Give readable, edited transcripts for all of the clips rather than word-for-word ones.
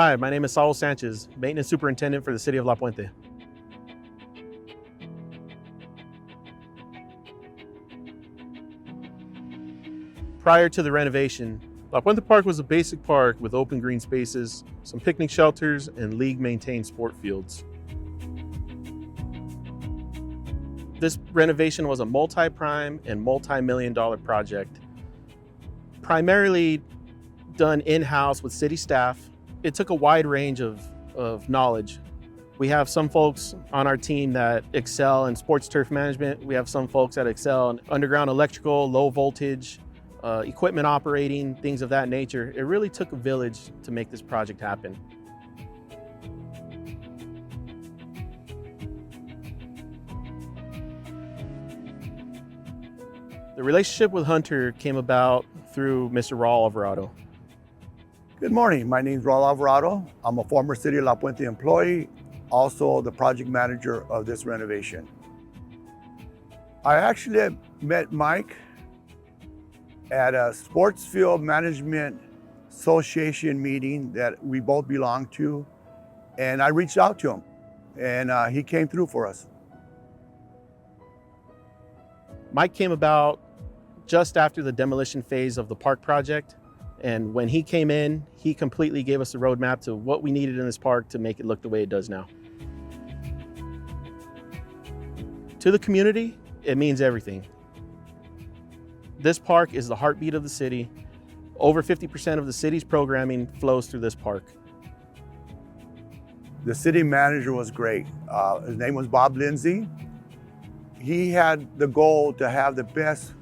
Hi, my name is Saul Sanchez, Maintenance Superintendent for the City of La Puente. Prior to the renovation, La Puente Park was a basic park with open green spaces, some picnic shelters, and league-maintained sport fields. This renovation was a multi-prime and multi-million-dollar project, primarily done in-house with city staff. It took a wide range of knowledge. We have some folks on our team that excel in sports turf management. We have some folks that excel in underground electrical, low voltage, equipment operating, things of that nature. It really took a village to make this project happen. The relationship with Hunter came about through Mr. Raul Alvarado. Good morning, my name is Raul Alvarado. I'm a former City of La Puente employee, also the project manager of this renovation. I actually met Mike at a sports field management association meeting that we both belong to, and I reached out to him, and he came through for us. Mike came about just after the demolition phase of the park project. And when he came in, he completely gave us a roadmap to what we needed in this park to make it look the way it does now. To the community, it means everything. This park is the heartbeat of the city. Over 50% of the city's programming flows through this park. The city manager was great. His name was Bob Lindsay. He had the goal to have the best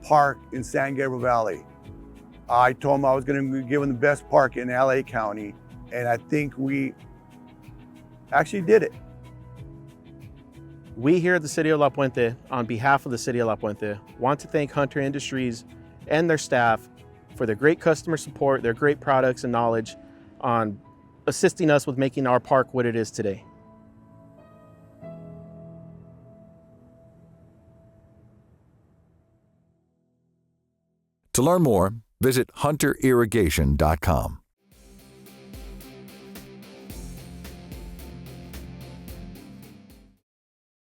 park in San Gabriel Valley. I told him I was going to give him the best park in LA County, and I think we actually did it. We here at the City of La Puente, on behalf of the City of La Puente, want to thank Hunter Industries and their staff for their great customer support, their great products and knowledge on assisting us with making our park what it is today. To learn more, visit hunterirrigation.com.